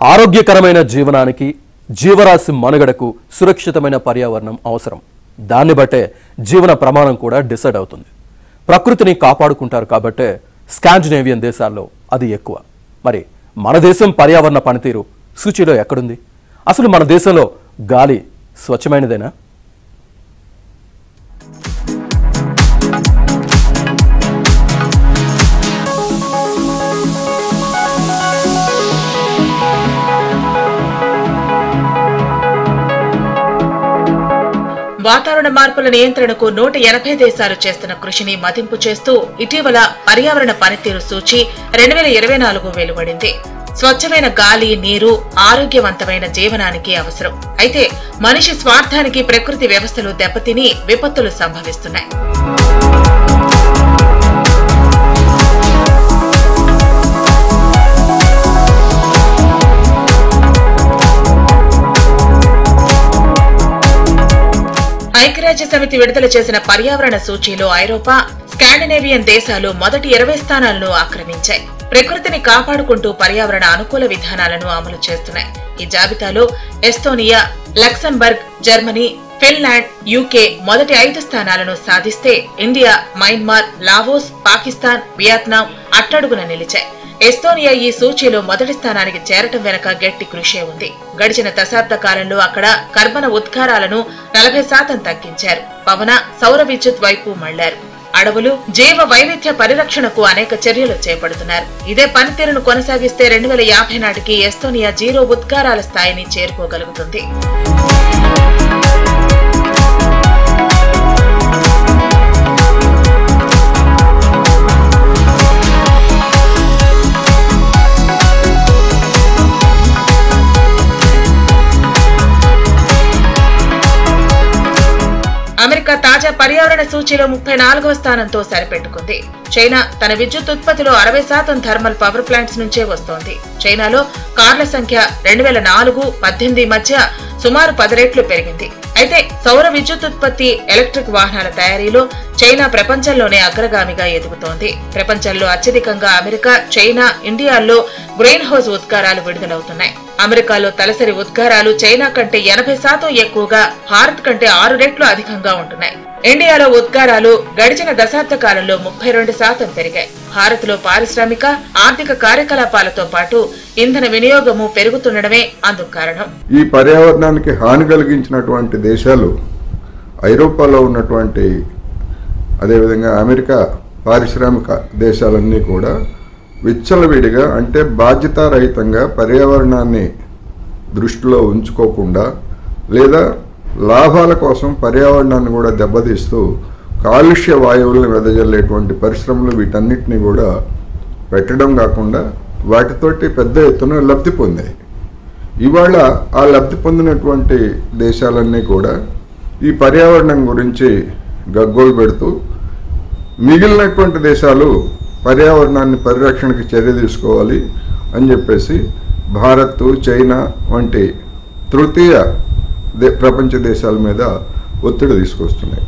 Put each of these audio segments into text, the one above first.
ఆరోగ్యకరమైన జీవనానికి జీవరాశి మనుగడకు సురక్షితమైన పర్యావరణం అవసరం. దాన్ని బట్టే జీవన ప్రమాణం కూడా డిసైడ్ అవుతుంది. ప్రకృతిని కాపాడుకుంటారు కాబట్టే స్కాండినేవియన్ దేశాల్లో అది ఎక్కువ. మరి మన దేశం పర్యావరణ పనితీరు సూచీలో ఎక్కడుంది? అసలు మన దేశంలో గాలి స్వచ్ఛమైనదేనా? వాతావరణ మార్పుల నియంత్రణకు 180 దేశాలు చేస్తున్న కృషిని మదింపు చేస్తూ ఇటీవల పర్యావరణ పనితీరు సూచి 2024 వెలువడింది. స్వచ్ఛమైన గాలి, నీరు ఆరోగ్యవంతమైన జీవనానికి అవసరం. అయితే మనిషి స్వార్థానికి ప్రకృతి వ్యవస్థలు దెబ్బతిని విపత్తులు సంభవిస్తున్నాయి. ఐక్యరాజ్య సమితి విడుదల చేసిన పర్యావరణ సూచీలో ఐరోపా, స్కాండినేవియన్ దేశాలు మొదటి 20 స్థానాలను ఆక్రమించాయి. ప్రకృతిని కాపాడుకుంటూ పర్యావరణ అనుకూల విధానాలను అమలు చేస్తున్నాయి. ఈ జాబితాలో Estonia, Luxembourg, Germany, Finland, UK మొదటి 5 స్థానాలను సాధిస్తే India, Myanmar, Laos, Pakistan, Vietnam అట్టడుగున నిలిచాయి. ఎస్తోనియా ఈ సూచీలో మొదటి స్థానానికి చేరటం వెనక గట్టి కృషి ఉంది. గడిచిన దశాబ్ద కాలంలో అక్కడ కర్బన ఉద్గారాలను 40% తగ్గించారు. పవన, సౌర విద్యుత్ వైపు మళ్లారు. అడవులు, జీవ వైవిధ్య పరిరక్షణకు అనేక చర్యలు చేపడుతున్నారు. ఇదే పనితీరును కొనసాగిస్తే 2050 నాటికి ఎస్తోనియా 0 ఉద్గారాల స్థాయిని చేరుకోగలుగుతుంది. అమెరికా తాజా పర్యావరణ సూచీలో 34వ స్థానంతో సరిపెట్టుకుంది. చైనా తన విద్యుత్ ఉత్పత్తిలో 60% థర్మల్ పవర్ ప్లాంట్స్ నుంచే వస్తోంది. చైనాలో కార్ల సంఖ్య 2004-18 మధ్య సుమారు 10 రెట్లు పెరిగింది. అయితే సౌర విద్యుత్ ఉత్పత్తి, ఎలక్ట్రిక్ వాహనాల తయారీలో చైనా ప్రపంచంలోనే అగ్రగామిగా ఎదుగుతోంది. ప్రపంచంలో అత్యధికంగా అమెరికా, చైనా, ఇండియాల్లో గ్రీన్ హౌస్ ఉద్గారాలు విడుదలవుతున్నాయి. అమెరికాలో తలసరి ఉద్గారాలు చైనా కంటే 80% ఎక్కువగా, భారత్ కంటే 6 రెట్లు అధికంగా ఉంటున్నాయి. ఇండియాలో ఉద్గారాలు గడిచిన దశాబ్ద కాలంలో 32% పెరిగాయి. భారత్ లో పారిశ్రామిక, ఆర్థిక కార్యకలాపాలతో పాటు ఇంధన వినియోగము పెరుగుతుండడమే అందుకు కారణం. ఈ పర్యావరణానికి హాని కలిగించినటువంటి దేశాలు ఐరోపాలో ఉన్నటువంటి, అదేవిధంగా అమెరికా పారిశ్రామిక దేశాలన్నీ కూడా విచ్చలవిడిగా, అంటే బాధ్యతారహితంగా పర్యావరణాన్ని దృష్టిలో ఉంచుకోకుండా, లేదా లాభాల కోసం పర్యావరణాన్ని కూడా దెబ్బతీస్తూ కాలుష్య వాయువులను వెదజల్లేటువంటి పరిశ్రమలు వీటన్నిటినీ కూడా పెట్టడం కాకుండా వాటితోటి పెద్ద ఎత్తున లబ్ధి పొందాయి. ఇవాళ ఆ లబ్ధి పొందినటువంటి దేశాలన్నీ కూడా ఈ పర్యావరణం గురించి గగ్గోలు పెడుతూ మిగిలినటువంటి దేశాలు పర్యావరణాన్ని పరిరక్షణకి చర్య తీసుకోవాలి అని చెప్పేసి భారత్, చైనా వంటి తృతీయ ప్రపంచ దేశాల మీద ఒత్తిడి తీసుకొస్తున్నాయి.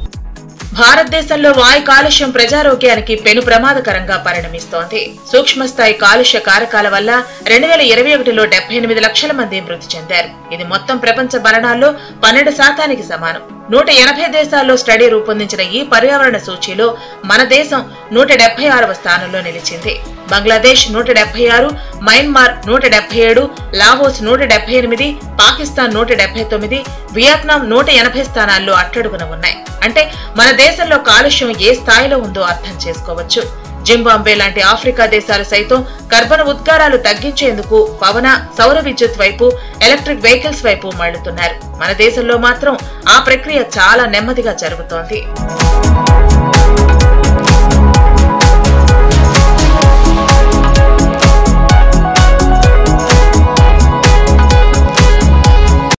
భారతదేశంలో వాయు కాలుష్యం ప్రజారోగ్యానికి పెను ప్రమాదకరంగా పరిణమిస్తోంది. సూక్ష్మస్థాయి కాలుష్య కారకాల వల్ల 2021లో 78 లక్షల మంది మృతి చెందారు. ఇది మొత్తం ప్రపంచ మరణాల్లో 12% సమానం. 180 దేశాల్లో స్టడీ రూపొందించిన ఈ పర్యావరణ సూచీలో మన దేశం 176వ స్థానంలో నిలిచింది. Bangladesh 176, Myanmar 177, Laos 178, Pakistan 179, Vietnam 180 స్థానాల్లో అట్టడుగున ఉన్నాయి. అంటే మన దేశంలో కాలుష్యం ఏ స్థాయిలో ఉందో అర్థం చేసుకోవచ్చు. జింబాబ్వే లాంటి ఆఫ్రికా దేశాలు సైతం కర్బన ఉద్గారాలు తగ్గించేందుకు పవన, సౌర విద్యుత్ వైపు, ఎలక్ట్రిక్ వెహికల్స్ వైపు మళ్లుతున్నారు. మన దేశంలో మాత్రం ఆ ప్రక్రియ చాలా నెమ్మదిగా జరుగుతోంది.